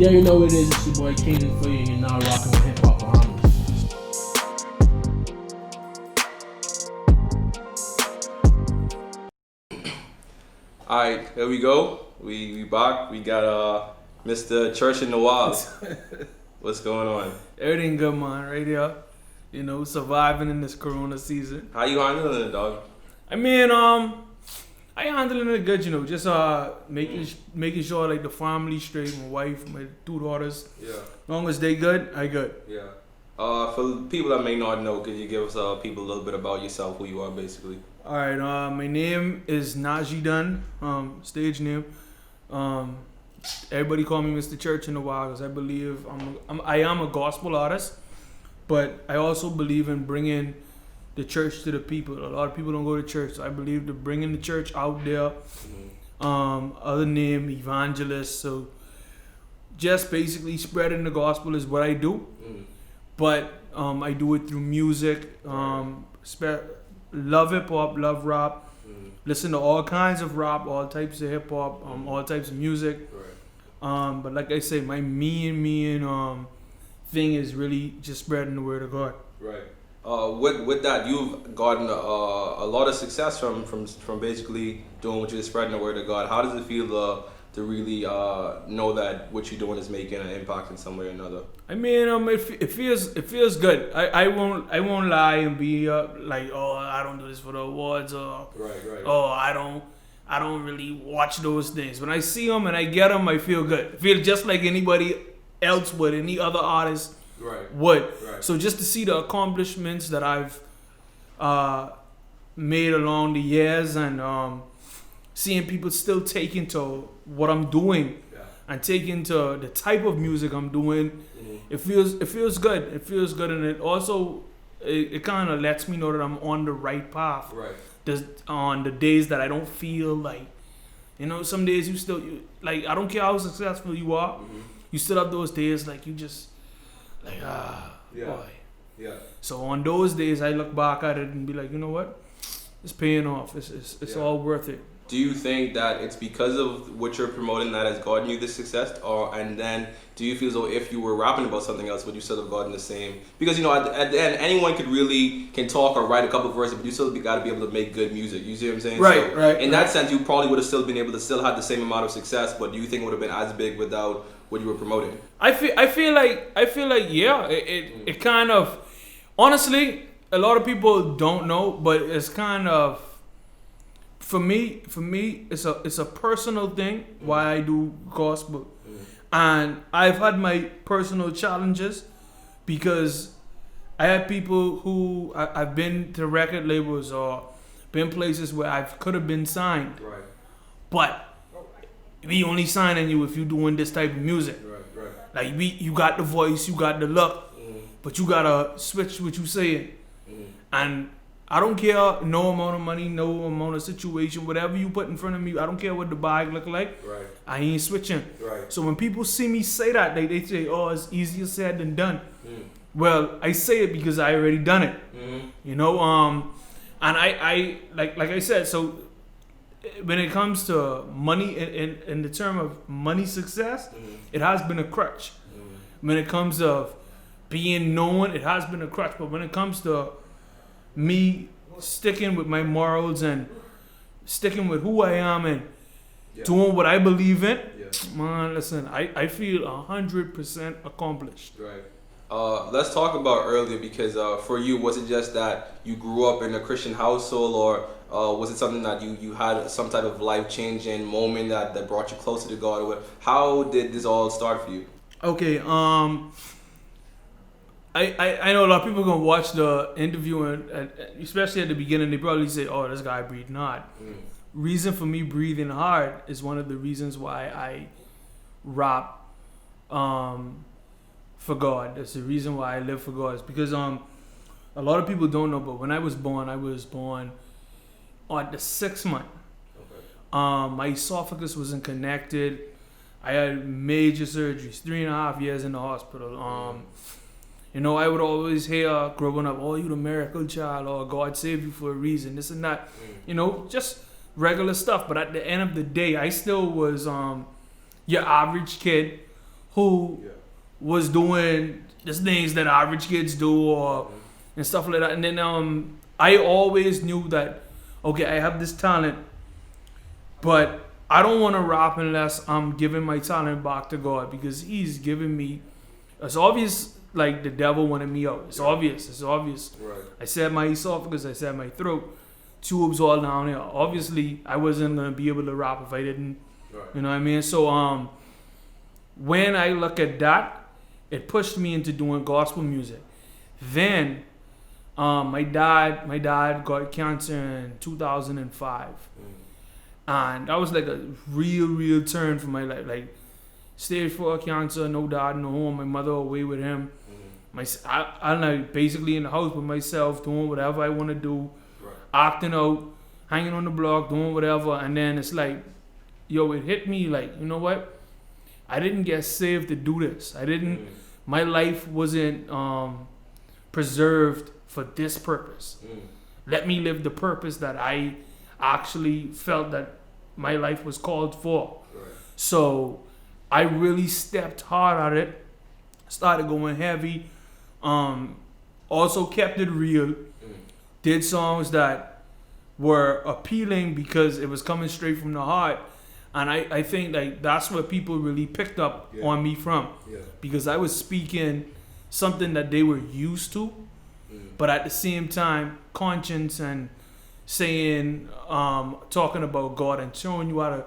Yeah, you know what it is. It's your boy Kanan for you, and you're now rocking with HipHop Bahamas. Alright, here we go. We back. We got Mr. Church in the Wild. What's going on? Everything good, man. Right here. You know, surviving in this Corona season. How you handling it, dog? I mean, I handling it good. You know, just making sure like the family straight, my wife, my 2 daughters. Yeah. As long as they good, I good. Yeah. For people that may not know, could you give us people a little bit about yourself, who you are, basically? All right. My name is Najie Dunn. Stage name. Everybody call me Mr. Church in the Wild because I believe I am a gospel artist, but I also believe in bringing the church to the people. A lot of people don't go to church, so I believe to bringing the church out there. Other name, evangelist. So just basically spreading the gospel is what I do. But I do it through music. Love hip hop, love rap. Listen to all kinds of rap, all types of hip hop, all types of music. But like I say, my main thing is really just spreading the word of God. Right. With that, you've gotten a lot of success from basically doing what you're spreading the word of God. How does it feel to really know that what you're doing is making an impact in some way or another? I mean, it feels good. I won't lie and be like, oh, I don't do this for the awards, or right. Oh, I don't really watch those things. When I see them and I get them, I feel good. I feel just like anybody else would, any other artist would. Right. So just to see the accomplishments that I've made along the years, and seeing people still taking to what I'm doing, and taking to the type of music I'm doing, it feels good. It feels good, and it also it kind of lets me know that I'm on the right path. Right. On the days that I don't feel like, some days like, I don't care how successful you are, you still have those days like you just like boy. Yeah. So on those days I look back at it and be like, you know what, it's paying off. It's all worth it. Do you think that it's because of what you're promoting that has gotten you this success, and then do you feel as though if you were rapping about something else, would you still have gotten the same? Because at the end, anyone can talk or write a couple of verses, but you still got to be able to make good music. You see what I'm saying? Right, so right. In that sense, you probably would have still been able to still have the same amount of success, but do you think it would have been as big without what you were promoting? I feel like yeah. It kind of, honestly, a lot of people don't know, but it's kind of. For me, it's a personal thing why I do gospel, and I've had my personal challenges because I had people who I've been to record labels or been places where I could have been signed, but we only signing you if you doing this type of music. Like you got the voice, you got the look, but you gotta switch what you saying, and I don't care no amount of money, no amount of situation, whatever you put in front of me. I don't care what the bag look like. Right. I ain't switching. Right. So when people see me say that, they say, "Oh, it's easier said than done." Well, I say it because I already done it. And I like I said. So when it comes to money, in the term of money success, it has been a crutch. When it comes to being known, it has been a crutch. But when it comes to me sticking with my morals and sticking with who I am and doing what I believe in, man, listen, I feel 100% accomplished. Right. Let's talk about earlier, because for you, was it just that you grew up in a Christian household, or was it something that you had some type of life-changing moment that brought you closer to God? Or how did this all start for you? Okay, I know a lot of people gonna watch the interview, and especially at the beginning, they probably say, "Oh, this guy breathing hard." Reason for me breathing hard is one of the reasons why I rap for God. That's the reason why I live for God. It's because a lot of people don't know, but when I was born on the 6th month. My esophagus wasn't connected. I had major surgeries, 3.5 years in the hospital. I would always hear growing up, "Oh, you the miracle child," or "God saved you for a reason," this and that. Just regular stuff. But at the end of the day, I still was your average kid who was doing the things that average kids do or and stuff like that. And then I always knew that, okay, I have this talent, but I don't want to rap unless I'm giving my talent back to God, because He's giving me. It's obvious, like the devil wanted me out. It's obvious. It's obvious. Right. I said my esophagus. I said my throat. Tubes all down here. Obviously, I wasn't gonna be able to rap if I didn't. Right. You know what I mean? So when I look at that, it pushed me into doing gospel music. Then my dad got cancer in 2005. And that was like a real turn for my life. Like stage 4 cancer, no dad, no home. My mother away with him. I'm like basically in the house with myself, doing whatever I want to do, acting out, hanging on the block, doing whatever. And then it's like, yo, it hit me like, you know what? I didn't get saved to do this. My life wasn't preserved for this purpose. Let me live the purpose that I actually felt that my life was called for. So I really stepped hard at it, started going heavy, also kept it real, did songs that were appealing because it was coming straight from the heart. And I think like that's what people really picked up on me from, because I was speaking something that they were used to, but at the same time, conscience and saying, talking about God and showing you how to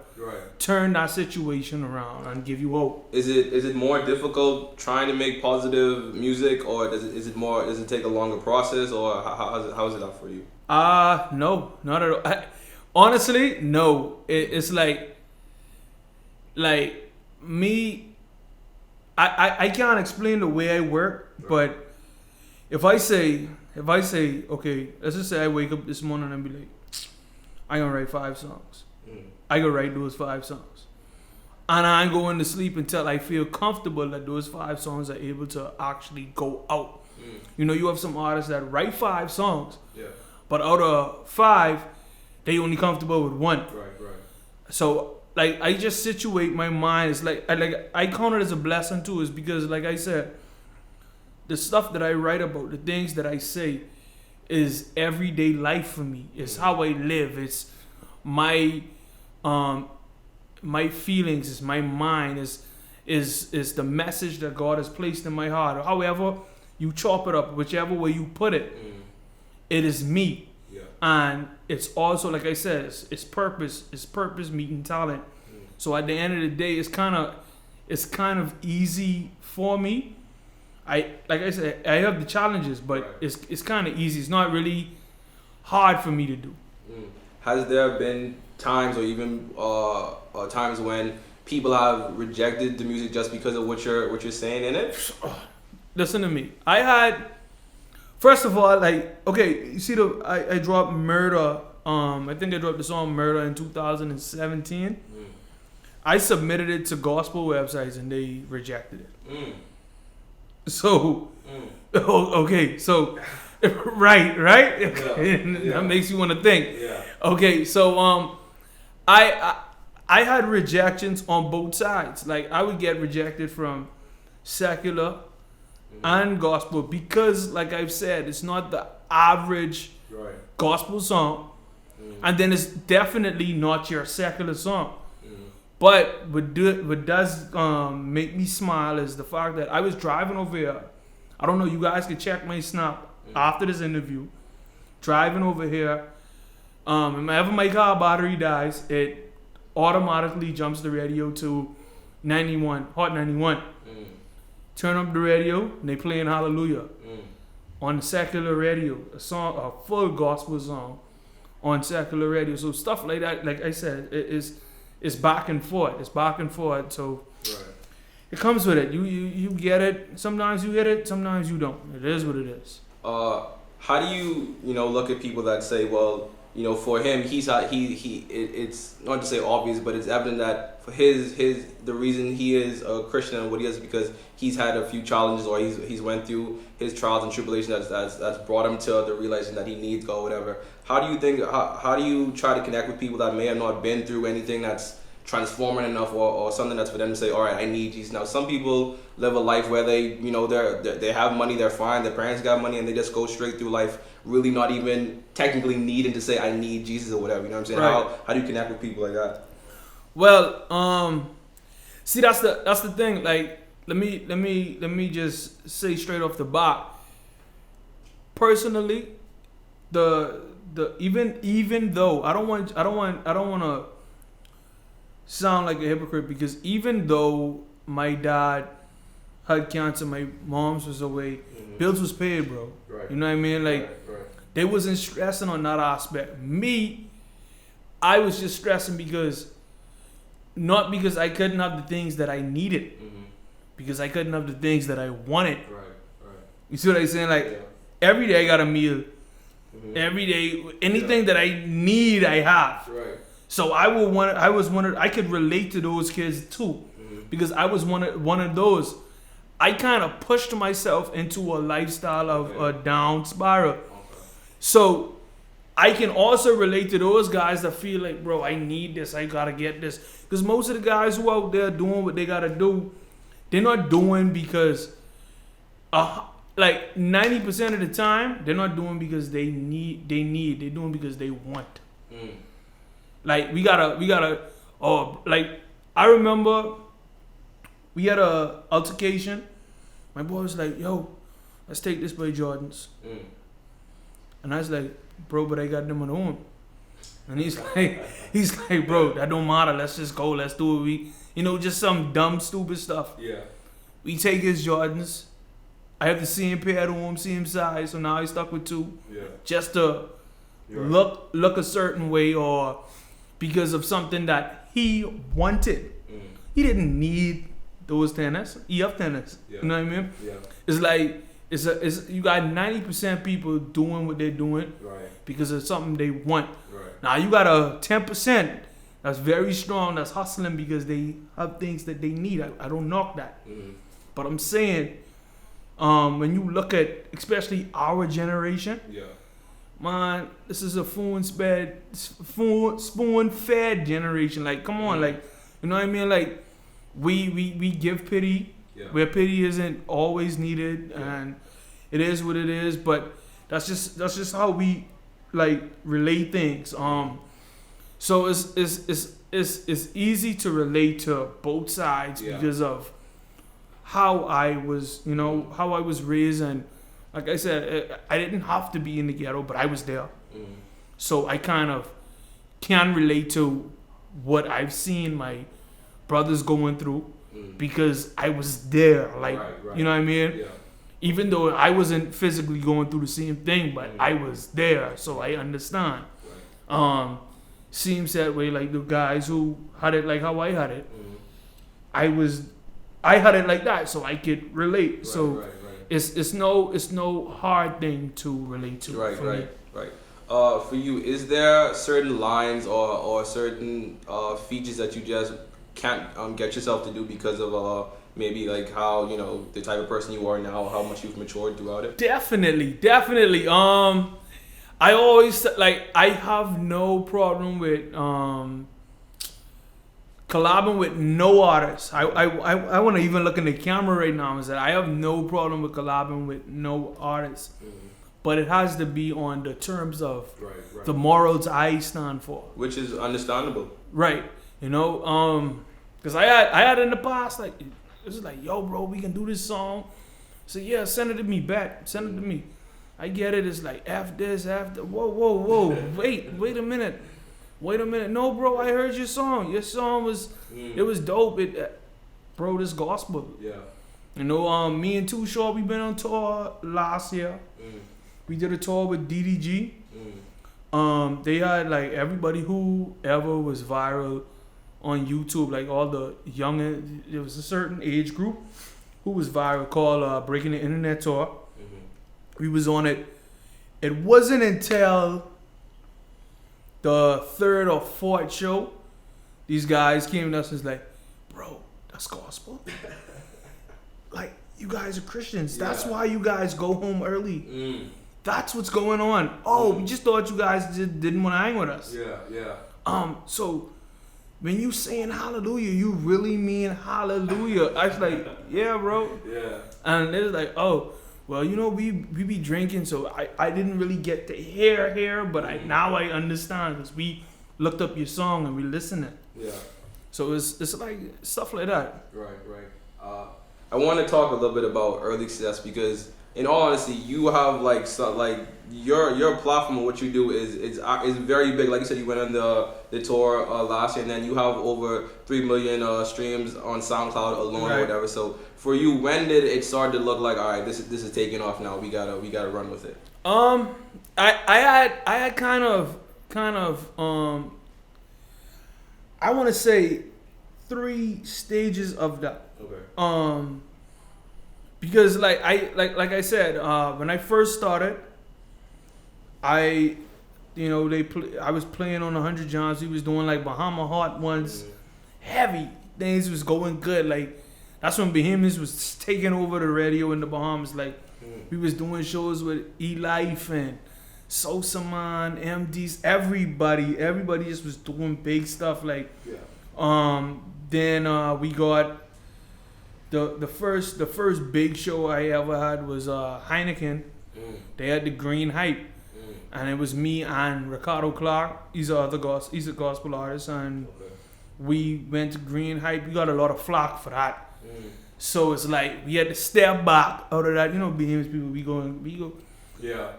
turn that situation around and give you hope. Is it more difficult trying to make positive music, or does it take a longer process, or how is it out for you? No, not at all. Honestly, no. It's like me, I can't explain the way I work, but if I say, okay, let's just say I wake up this morning and be like, I gonna write 5 songs. I gonna write those 5 songs. And I ain't going to sleep until I feel comfortable that those 5 songs are able to actually go out. You know, you have some artists that write 5 songs, but out of 5, they only comfortable with 1. So like I just situate my mind. It's like I count it as a blessing too, is because like I said, the stuff that I write about, the things that I say, is everyday life for me. It's how I live. It's my my feelings. It's my mind. Is the message that God has placed in my heart. However you chop it up, whichever way you put it, it is me. And it's also, like I said, it's purpose. It's purpose meeting talent. So at the end of the day, it's kind of easy for me. Like I said, I have the challenges, but it's kind of easy. It's not really hard for me to do. Has there been times, or even times when people have rejected the music just because of what you're saying in it? Listen to me. I had, first of all, like, okay, you see I dropped Murder. I think I dropped the song Murder in 2017. I submitted it to gospel websites and they rejected it. So, okay, so, right? That makes you want to think. Okay, so I had rejections on both sides. Like I would get rejected from secular and gospel because, like I've said, it's not the average gospel song, and then it's definitely not your secular song. But what does make me smile is the fact that I was driving over here. I don't know, you guys can check my snap after this interview. Driving over here, whenever my car battery dies, it automatically jumps the radio to 91, Hot 91. Turn up the radio, and they playing Hallelujah. On the secular radio, a full gospel song on secular radio. So stuff like that, like I said, it's back and forth. It's back and forth. So it comes with it. You get it. Sometimes you get it. Sometimes you don't. It is what it is. How do you look at people that say, well, for him, it's not to say obvious, but it's evident that for the reason he is a Christian and what he is because he's had a few challenges, or he's went through his trials and tribulations that's brought him to the realization that he needs God, whatever. How do you think? How do you try to connect with people that may have not been through anything that's transforming enough or something that's for them to say, all right, I need Jesus. Now, some people live a life where they, you know, they have money, they're fine, their parents got money, and they just go straight through life, really not even technically needing to say, I need Jesus or whatever. You know what I'm saying? Right. How do you connect with people like that? Well, see, that's the thing. Like, let me just say straight off the bat. Personally, the even though I don't want to sound like a hypocrite, because even though my dad had cancer, my mom's was away, bills was paid, bro. Right. You know what I mean? Like, Right. they wasn't stressing on that aspect. Me, I was just stressing not because I couldn't have the things that I needed, because I couldn't have the things that I wanted. Right. You see what I'm saying? Like, every day I got a meal. Every day, anything that I need, I have. Right. So I could relate to those kids too, because I was one of those. I kind of pushed myself into a lifestyle of a down spiral. So I can also relate to those guys that feel like, bro, I need this, I gotta get this. Because most of the guys who out there doing what they gotta do, they're not doing because, like 90% of the time, they're not doing because they need. They're doing because they want. Like, we gotta. Like, I remember we had a altercation. My boy was like, "Yo, let's take this by Jordans," and I was like, "Bro, but I got them on home." And he's like, "Bro, that don't matter. Let's just go. Let's do it. Just some dumb, stupid stuff." Yeah. We take his Jordans. I have the same pair to him, same size, so now he's stuck with two. Yeah. Just to look a certain way, or because of something that he wanted. He didn't need those tennis. He have tennis. Yeah. You know what I mean? Yeah. It's like you got 90% people doing what they're doing Right. because of something they want. Right. Now you got a 10% that's very strong, that's hustling because they have things that they need. I don't knock that. But I'm saying, when you look at especially our generation, man, this is a spoon-fed generation. Like, come on, like, you know what I mean? Like, we give pity where pity isn't always needed, and it is what it is. But that's just how we like relate things. So it's easy to relate to both sides because of how I was, how I was raised, and like I said, I didn't have to be in the ghetto, but I was there. So I kind of can relate to what I've seen my brothers going through because I was there. Like, right. You know what I mean? Yeah. Even though I wasn't physically going through the same thing, but I was there, so I understand. Right. Seems that way, like the guys who had it like how I had it. I had it like that, so I could relate. Right, so right. it's no hard thing to relate to. Right. For you, is there certain lines or certain features that you just can't get yourself to do because of maybe like how the type of person you are now, how much you've matured throughout it? Definitely. I always like, I have no problem with collabing with no artist. I want to even look in the camera right now and say I have no problem with collabing with no artist, but it has to be on the terms of the morals I stand for, which is understandable. Right. Because I had in the past, like, it's like, yo, bro, we can do this song. So yeah, send it to me back. Send it to me. I get it. It's like F this, F that. Whoa. Wait a minute. No, bro, I heard your song. Your song was it was dope. Bro, this gospel. Yeah. Me and Too Short, we been on tour last year. We did a tour with DDG. They had like everybody who ever was viral on YouTube, like all the young, there was a certain age group who was viral called Breaking the Internet Tour. We was on it. It wasn't until the third or fourth show, these guys came to us and was like, bro, that's gospel. Like, you guys are Christians. That's why you guys go home early. That's what's going on. Oh, we just thought you guys didn't want to hang with us. Yeah. So when you saying hallelujah, you really mean hallelujah. I was like, yeah, bro. Yeah. And they was like, oh, well, you know, we be drinking, so I didn't really get to hear, but now I understand because we looked up your song and we listened it. Yeah. So it's like stuff like that. Right. I want to talk a little bit about early success because, in all honesty, you have like your platform and what you do is very big. Like you said, you went on the tour last year, and then you have over 3 million streams on SoundCloud alone or whatever. So for you, when did it start to look like, all right, this is taking off now? We gotta run with it. I had kind of I want to say 3 stages of that. Okay. Because like I said, when I first started, I was playing on 100 Johns. He was doing like Bahama Hot ones, heavy things was going good. Like that's when Bahamians was taking over the radio in the Bahamas. Like we was doing shows with E-Life and Sosa Man, MDs, everybody just was doing big stuff. Like then we got the first big show I ever had was Heineken. They had the Green Hype, and it was me and Ricardo Clark. He's a gospel artist, and we went to Green Hype. We got a lot of flack for that. So it's like we had to step back out of that. You know, Bahamian people, we go. Yeah.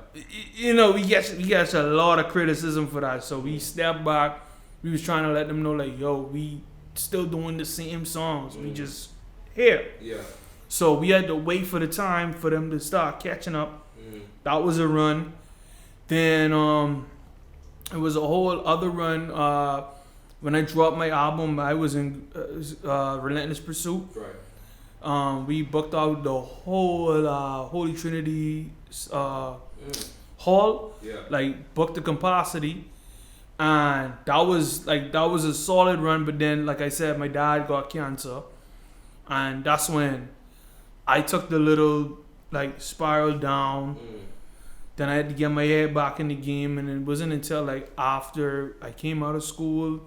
You know, we get a lot of criticism for that. So we stepped back. We was trying to let them know, like, yo, we still doing the same songs. We just here. Yeah. So we had to wait for the time for them to start catching up. That was a run. Then it was a whole other run. When I dropped my album, I was in Relentless Pursuit. Right. We booked out the whole Holy Trinity hall. Yeah. Like booked the capacity. And that was a solid run. But then, like I said, my dad got cancer. And that's when I took the little like spiral down. Then I had to get my head back in the game, and it wasn't until like after I came out of school,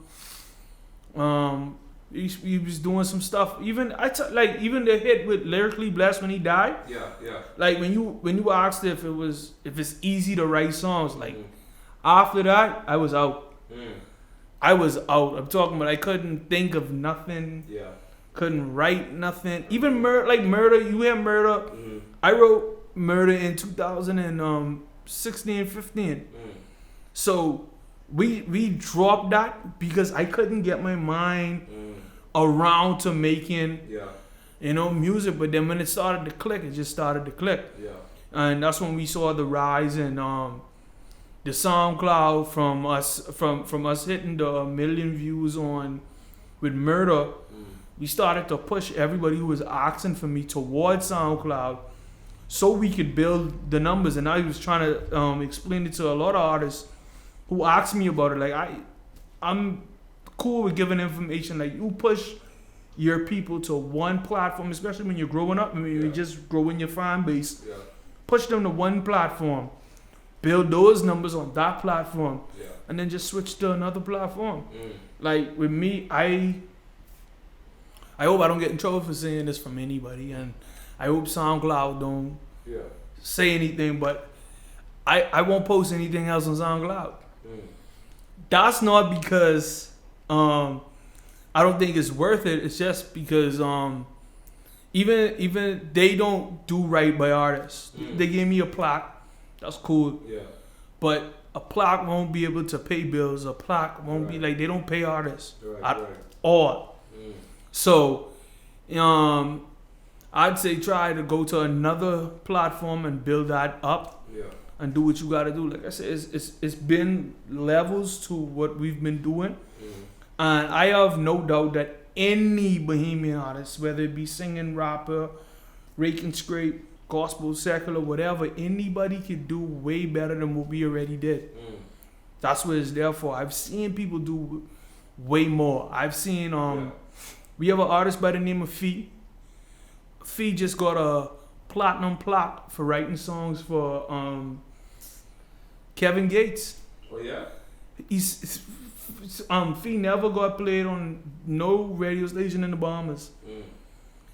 he was doing some stuff. Even even the hit with Lyrically Blessed when he died. Yeah. Like when you asked if it's easy to write songs, like after that I was out. I was out. I'm talking about I couldn't think of nothing. Yeah. Couldn't write nothing. Even Murder. You had Murder. I wrote Murder in 2016, 15. So we dropped that because I couldn't get my mind around to making music. But then when it started to click, it just started to click. Yeah. And that's when we saw the rise in the SoundCloud from us hitting the 1 million views with Murder. We started to push everybody who was asking for me towards SoundCloud so we could build the numbers. And I was trying to explain it to a lot of artists who asked me about it. Like I'm cool with giving information. Like you push your people to one platform, especially when you're growing up. I mean, you're just growing your fan base. Yeah. Push them to one platform. Build those numbers on that platform. Yeah. And then just switch to another platform. Like with me, I hope I don't get in trouble for saying this from anybody, and I hope SoundCloud don't say anything, but I won't post anything else on SoundCloud. That's not because I don't think it's worth it. It's just because even they don't do right by artists. They gave me a plaque. That's cool. Yeah. But a plaque won't be able to pay bills. A plaque won't be like, they don't pay artists at all. So, I'd say try to go to another platform and build that up and do what you got to do. Like I said, it's been levels to what we've been doing. And I have no doubt that any Bahamian artist, whether it be singing, rapper, rake and scrape, gospel, secular, whatever, anybody could do way better than what we already did. That's what it's there for. I've seen people do way more. I've seen we have an artist by the name of Fee. Fee just got a platinum plaque for writing songs for Kevin Gates. Oh yeah. Fee never got played on no radio station in the Bahamas.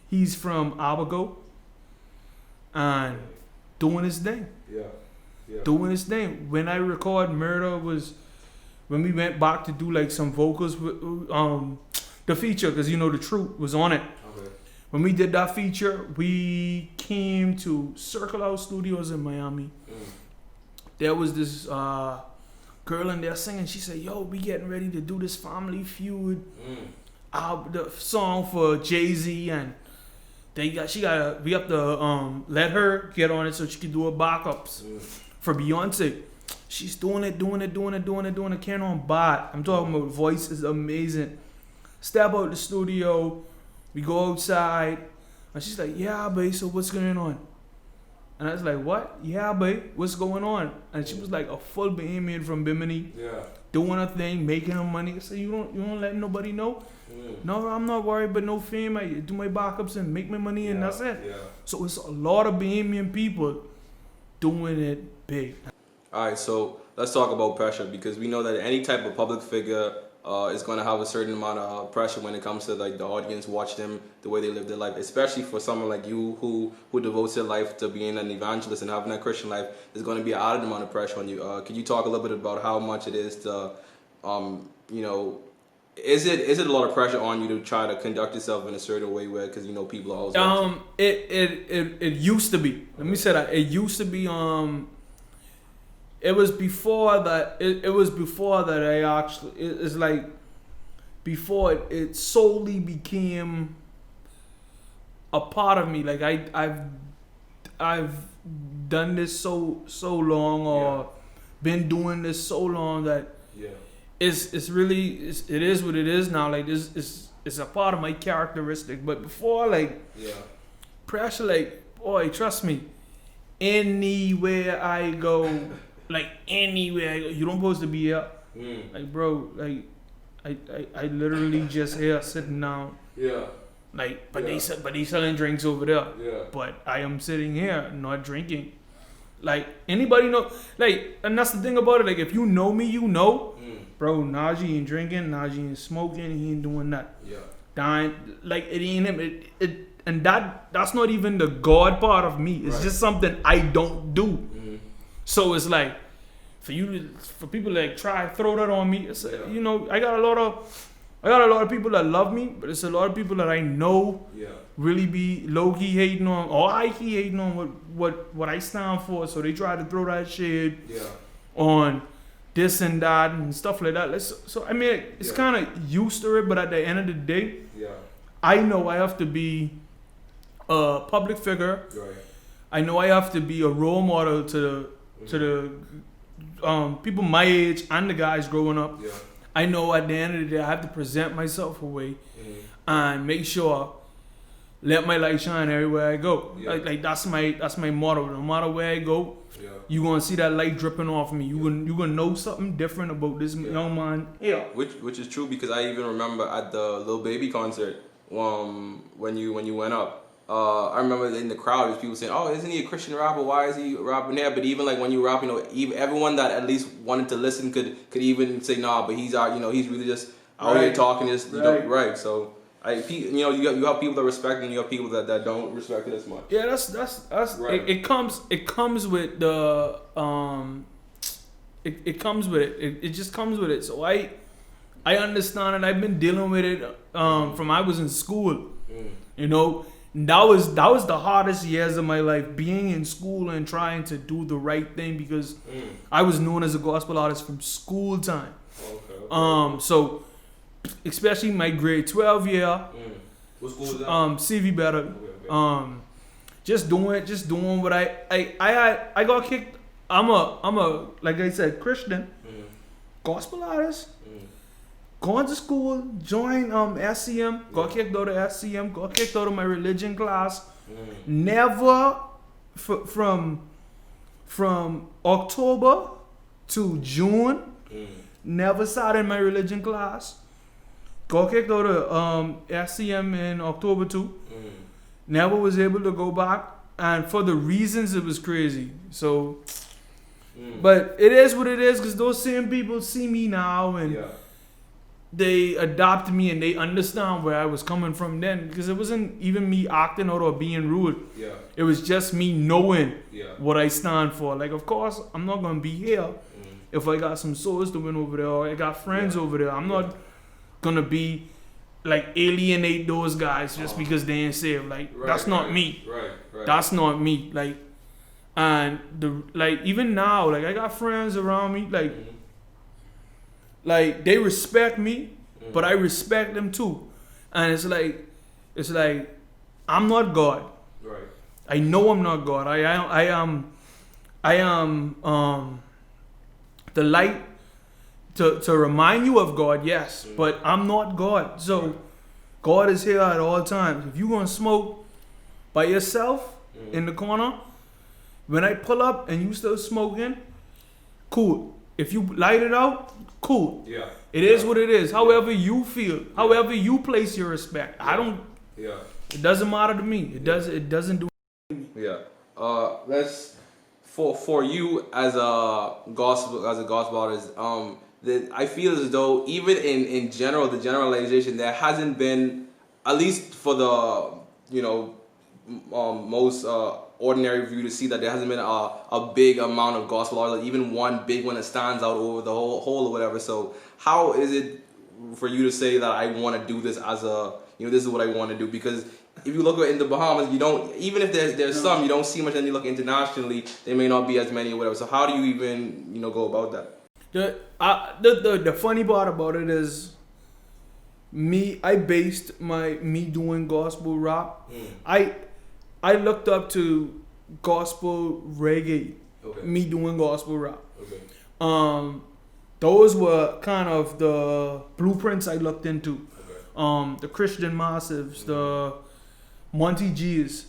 He's from Abago and doing his thing. Doing his thing. When I record Murder was when we went back to do like some vocals with the feature, because you know the truth was on it. Okay. When we did that feature, we came to Circle Out Studios in Miami. There was this girl in there singing. She said, "Yo, we getting ready to do this Family Feud the song for Jay-Z, and we have to let her get on it so she can do her backups for Beyonce." She's doing it. Can't on bot. I'm talking about voice is amazing. Step out the studio. We go outside, and she's like, "Yeah, babe. So what's going on?" And I was like, "What? Yeah, babe. What's going on?" And she was like a full Bahamian from Bimini, doing her thing, making her money. I said, "You don't let nobody know." No, I'm not worried about no fame. I do my backups and make my money, and that's it. So it's a lot of Bahamian people doing it big. All right, so let's talk about pressure, because we know that any type of public figure is going to have a certain amount of pressure when it comes to like the audience, watch them, the way they live their life, especially for someone like you who devotes their life to being an evangelist and having that Christian life. There's going to be an added amount of pressure on you. Could you talk a little bit about how much it is to, is it a lot of pressure on you to try to conduct yourself in a certain way where, because you know people are always watching? It used to be. Let me say that. It used to be it was before that. It was before that I actually. It's like before it solely became a part of me. Like I've done this so long, or been doing this so long that it's really it is what it is now. Like this it's a part of my characteristic. But before, like pressure, like, boy, trust me, anywhere I go. Like anywhere you don't supposed to be here. Like, bro, like I literally just here sitting down. Like, but they selling drinks over there. But I am sitting here not drinking. Like anybody know? Like, and that's the thing about it. Like, if you know me, you know, bro. Najie ain't drinking. Najie ain't smoking. He ain't doing that. Dying. Like it ain't him. And that's not even the God part of me. It's just something I don't do. So it's like, for people like try throw that on me. It's you know, I got a lot of people that love me, but it's a lot of people that I know really be low key hating on, or high key hating on what I stand for. So they try to throw that shit on this and that and stuff like that. So I mean, it's kind of used to it, but at the end of the day, I know I have to be a public figure. I know I have to be a role model to the people my age and the guys growing up. I know at the end of the day I have to present myself away and make sure let my light shine everywhere I go. Like that's my motto. No matter where I go, you gonna see that light dripping off me. You gonna know something different about this young man. Which is true, because I even remember at the Lil Baby concert when you went up. I remember in the crowd, there's people saying, "Oh, isn't he a Christian rapper? Why is he rapping there?" But even like when you rap, you know, even everyone that at least wanted to listen could even say, "Nah, but he's out. You know, he's really just out here talking this." You know, right. So you have people that respect it, and you have people that don't respect it as much. Yeah, that's right. It comes with the it comes with it. It just comes with it. So I understand it. I've been dealing with it from I was in school. You know. That was the hardest years of my life, being in school and trying to do the right thing, because I was known as a gospel artist from school time. Okay. So especially my grade 12 year. What school was that? CV Better. Just doing what I got kicked. I'm a like I said, Christian, gospel artist. Going to school, joined SCM, got kicked out of SCM, got kicked out of my religion class. Never, from October to June, never sat in my religion class. Got kicked out of SCM in October too. Never was able to go back, and for the reasons it was crazy. So, but it is what it is, because those same people see me now, and they adopted me and they understand where I was coming from then, because it wasn't even me acting out or being rude. Yeah. It was just me knowing Yeah. what I stand for. Like, of course, I'm not gonna be here if I got some souls to win over there or I got friends over there. I'm not gonna be like alienate those guys just because they ain't saved. Like, that's not me. Right. That's not me. Like, and even now, like, I got friends around me, like they respect me, but I respect them too. And it's like I'm not God. Right. I know I'm not God. I am the light to remind you of God, yes, but I'm not God. So God is here at all times. If you're gonna smoke by yourself in the corner, when I pull up and you still smoking, cool. If you light it out, cool. Yeah. It is what it is. However you feel, however you place your respect. I don't. Yeah. It doesn't matter to me. It doesn't do. Yeah. Let's for you as a gospel artist. I feel as though even in general, the generalization, there hasn't been, at least for the most ordinary view, to see that there hasn't been a big amount of gospel artists, even one big one that stands out over the whole or whatever. So how is it for you to say that I want to do this as this is what I want to do? Because if you look in the Bahamas, you don't, even if there's some, you don't see much. Then you look internationally, there may not be as many or whatever. So how do you even go about that? The funny part about it is I based me doing gospel rap. I looked up to gospel reggae. Okay. Me doing gospel rap. Okay. Those were kind of the blueprints I looked into. Okay. The Christian Massives, the Monty G's.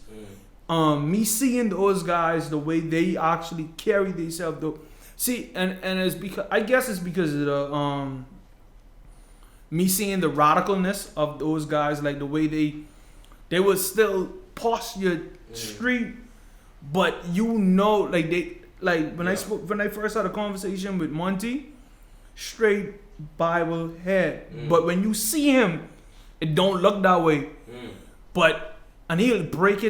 Me seeing those guys, the way they actually carry themselves. See, and it's because, I guess it's because of the me seeing the radicalness of those guys, like the way they were still posture street, but like they, like when I first had a conversation with Monty, straight Bible head, but when you see him, it don't look that way. And he'll break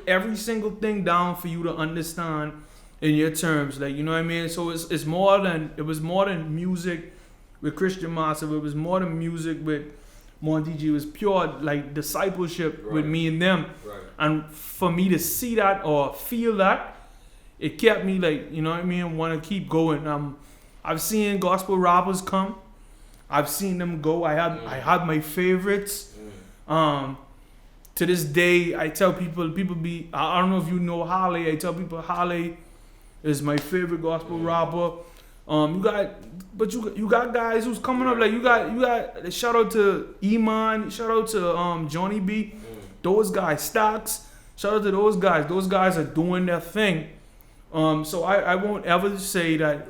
every single thing down for you to understand in your terms, like, you know what I mean? So it was more than music with Christian Massive. It was more than music with Monty G. It was pure like discipleship with me and them. Right. And for me to see that or feel that, it kept me, like, you know what I mean, want to keep going. I've seen gospel rappers come. I've seen them go. I had my favorites. To this day, I tell people I don't know if you know Halle. I tell people Halle is my favorite gospel rapper. You got guys who's coming up, like you got shout out to Iman, shout out to Johnny B, those guys, Stocks, shout out to those guys. Those guys are doing their thing. So I won't ever say that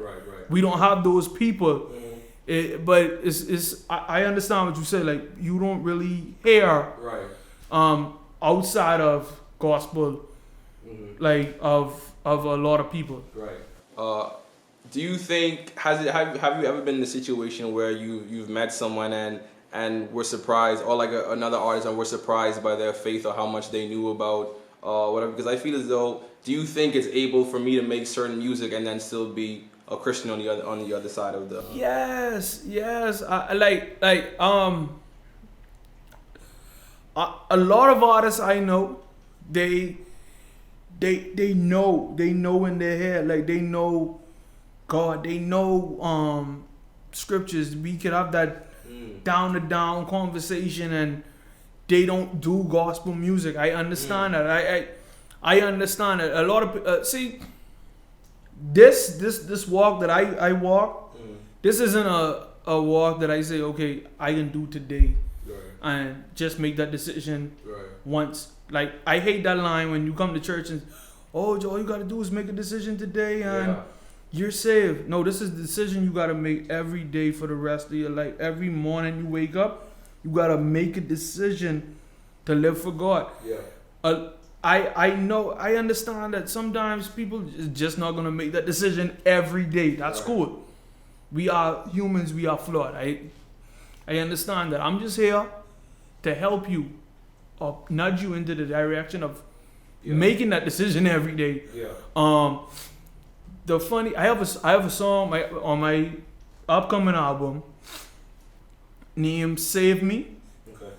we don't have those people. But I understand what you say. Like, you don't really hear outside of gospel, like of a lot of people. Right. Do you think have you ever been in a situation where you've met someone and were surprised, or like another artist, and were surprised by their faith or how much they knew about whatever? Because I feel as though, do you think it's able for me to make certain music and then still be a Christian on the other side of the? Yes. A lot of artists I know, they know in their head, like they know God, they know scriptures. We could have that down to down conversation, and they don't do gospel music. I understand that. I understand that. A lot of see this walk that I walk. This isn't a walk that I say, okay, I can do today. And just make that decision once. Like, I hate that line when you come to church and, oh, all you gotta do is make a decision today and you're saved. No, this is the decision you gotta make every day for the rest of your life. Every morning you wake up, you gotta make a decision to live for God. I understand that sometimes people is just not gonna make that decision every day. That's cool. We are humans, we are flawed. I I understand that I'm just here to help you or nudge you into the direction of making that decision every day. The funny, I have a song on my upcoming album named "Save Me." Okay.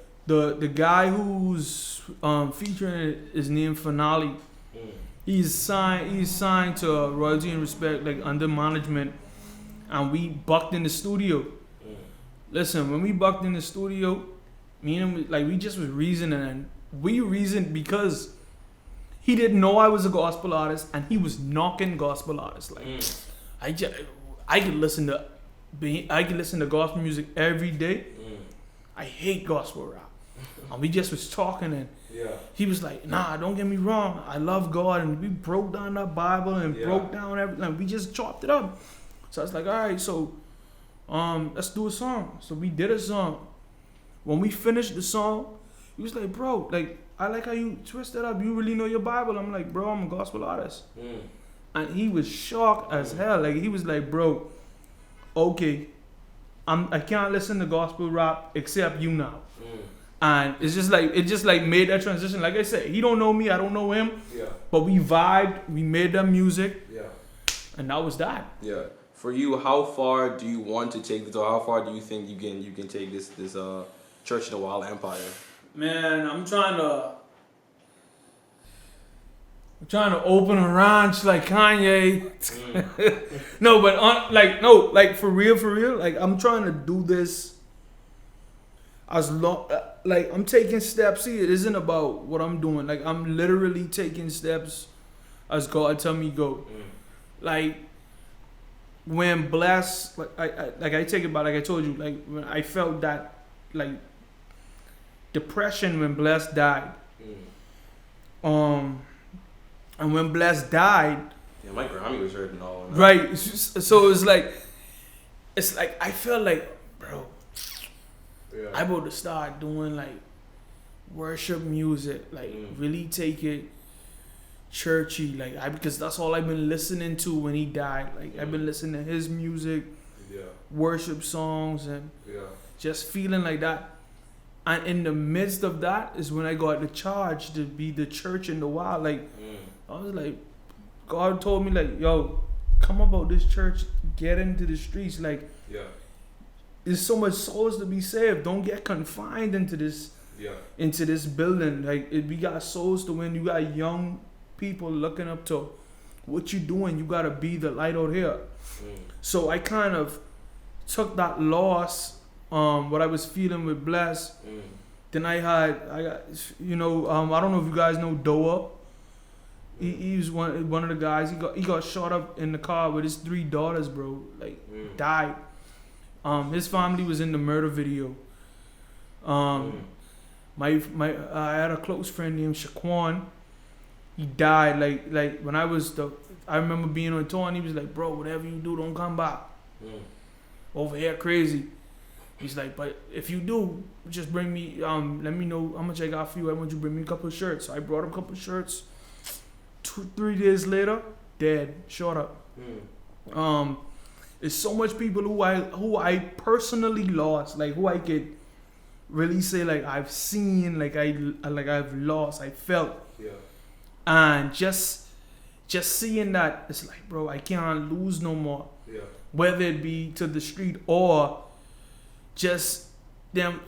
The guy who's featuring it is named Finale. He's signed to Royalty and Respect, like under management, and we bucked in the studio. Listen, when we bucked in the studio, me and him, like, we just was reasoning, and we reasoned because he didn't know I was a gospel artist, and he was knocking gospel artists. Like, I could listen to gospel music every day. I hate gospel rap. And we just was talking, and he was like, nah, don't get me wrong, I love God, and we broke down that Bible and broke down everything. We just chopped it up. So I was like, all right, so let's do a song. So we did a song. When we finished the song, he was like, bro, like, I like how you twist it up. You really know your Bible. I'm like, bro, I'm a gospel artist. And he was shocked as hell. Like, he was like, bro, okay, I can't listen to gospel rap except you now. And it just made that transition. Like I said, he don't know me, I don't know him. But we vibed, we made that music. And that was that. For you, how far do you want to take this, or how far do you think you can take this Church in the Wild empire? Man, I'm trying to open a ranch like Kanye. Like for real. Like, I'm trying to do this as long, like, I'm taking steps. See, it isn't about what I'm doing. Like, I'm literally taking steps as God tell me go. Like, when Bless, like I take it back, like I told you, like, when I felt that, like, depression when Bless died. And when Bless died, my Grammy was hurting all. Right. So it's like I felt like, bro, I'm about to start doing like worship music, like really take it churchy, like because that's all I've been listening to when he died. Like I've been listening to his music, worship songs, and just feeling like that. And in the midst of that is when I got the charge to be the church in the wild. Like I was like, God told me, like, yo, come about this church, get into the streets. Like, there's so much souls to be saved. Don't get confined into this building. Like, we got souls to win. You got young people looking up to what you doing. You gotta be the light out here. So I kind of took that loss, what I was feeling with Bless. Then I got, you know, I don't know if you guys know Doa. He was one of the guys. He got shot up in the car with his 3 daughters, bro. Like died. His family was in the murder video. I had a close friend named Shaquan. He died like when I remember being on tour, and he was like, bro, whatever you do, don't come back. Over here crazy. He's like, but if you do, just bring me, let me know how much I got for you. I want you to bring me a couple of shirts. So I brought him a couple of shirts. 2-3 days later, dead, shot up. There's so much people who I personally lost, like who I could really say like I've seen, like I've lost, I felt. And just seeing that, it's like, bro, I can't lose no more. Whether it be to the street or just them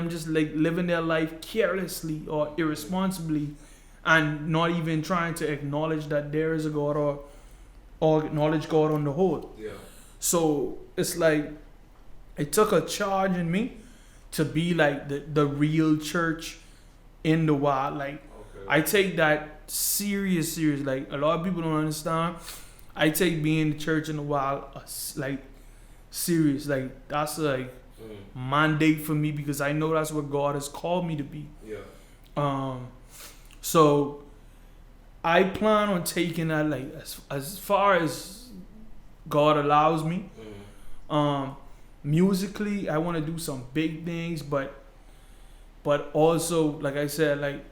just like living their life carelessly or irresponsibly, and not even trying to acknowledge that there is a God or acknowledge God on the whole. So it's like it took a charge in me to be like the real church in the wild. Like I take that serious. Like a lot of people don't understand. I take being the church in the wild like serious. Like that's like mandate for me, because I know that's what God has called me to be. So I plan on taking that like as far as God allows me. Musically, I want to do some big things, but also, like I said, like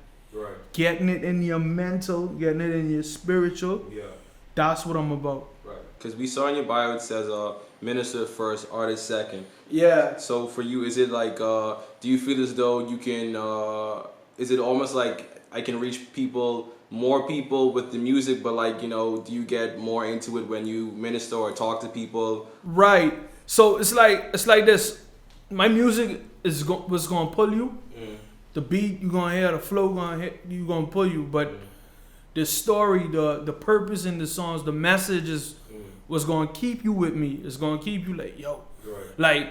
getting it in your mental, getting it in your spiritual. That's what I'm about. Because we saw in your bio it says minister first, artist second. Yeah. So for you, is it like, do you feel as though you can, is it almost like I can reach more people with the music, but like, you know, do you get more into it when you minister or talk to people? Right. So it's like this. My music was gonna pull you. The beat you gonna hear, the flow gonna pull you. But the story, the purpose in the songs, the message is what's gonna keep you with me. It's gonna keep you like, yo. Right. Like,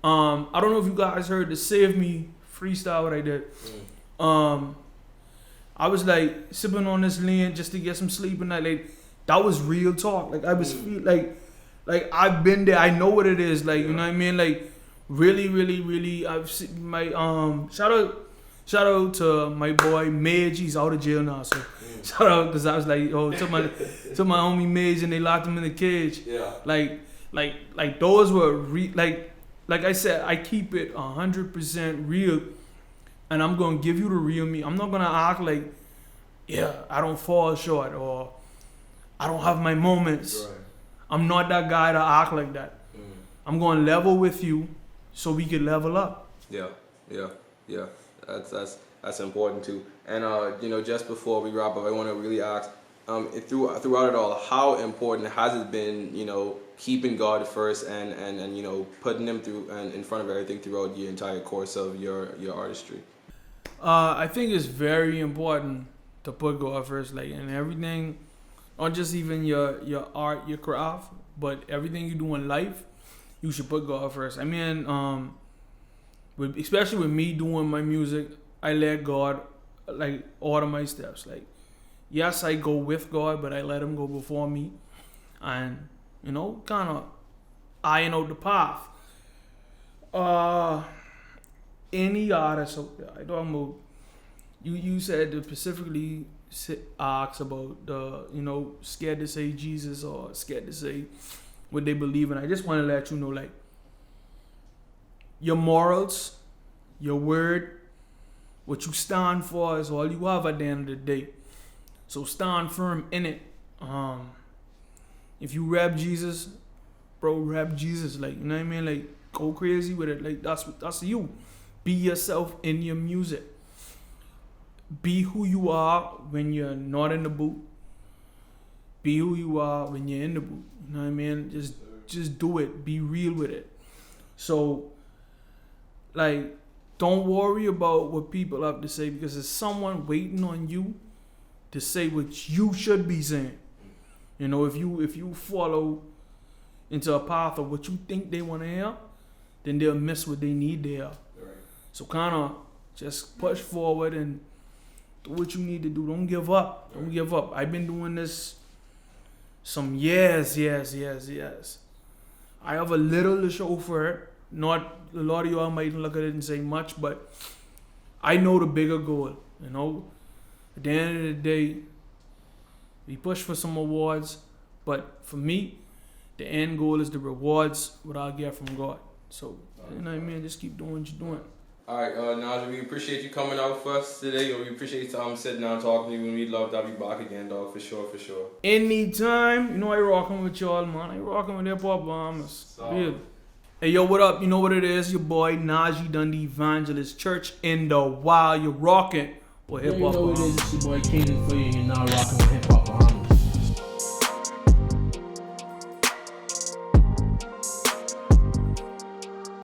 I don't know if you guys heard the Save Me freestyle what I did. I was like sipping on this lean just to get some sleep and like that was real talk. Like I was like I've been there. I know what it is. Like you know what I mean. Like really. I've seen my shout out to my boy Midge. He's out of jail now. So shout out because I was like to my homie Midge and they locked him in the cage. Yeah. Like those were like I said, I keep it 100% real. And I'm gonna give you the real me. I'm not gonna act like, I don't fall short or I don't have my moments. Right. I'm not that guy to act like that. I'm gonna level with you so we can level up. Yeah. That's important too. And you know, just before we wrap up, I want to really ask, throughout it all, how important has it been, you know, keeping God first and you know, putting Him through and in front of everything throughout the entire course of your artistry? I think it's very important to put God first, like in everything, not just even your art, your craft, but everything you do in life, you should put God first. I mean, especially with me doing my music, I let God like order my steps. Like, yes, I go with God, but I let Him go before me, and you know, kind of iron out the path. Any artist out there, I don't know. You said to specifically ask about the, you know, scared to say Jesus or scared to say what they believe in. I just want to let you know, like, your morals, your word, what you stand for is all you have at the end of the day. So stand firm in it. If you rap Jesus, bro, rap Jesus. Like, you know what I mean? Like, go crazy with it. Like, that's you. Be yourself in your music. Be who you are when you're not in the booth. Be who you are when you're in the booth. You know what I mean? Just do it. Be real with it. So, like, don't worry about what people have to say because there's someone waiting on you to say what you should be saying. You know, if you follow into a path of what you think they want to hear, then they'll miss what they need to hear. So kind of just push forward and do what you need to do. Don't give up. Don't give up. I've been doing this some years. I have a little to show for it. Not a lot of y'all might look at it and say much, but I know the bigger goal. You know, at the end of the day, we push for some awards, but for me, the end goal is the rewards what I get from God. So you know what I mean. Just keep doing what you're doing. All right, Najie, we appreciate you coming out for us today. We appreciate you sitting down talking to you, and we'd love to have you back again, dog, for sure. Anytime. You know I rocking with y'all, man. I rocking with HipHop Bahamas. Yeah. Hey, yo, what up? You know what it is? Your boy, Najie Dunn, the evangelist, church in the wild. You're rocking with HipHop You know what it Bahamas. is? It's your boy King for you, and you're now rocking with HipHop.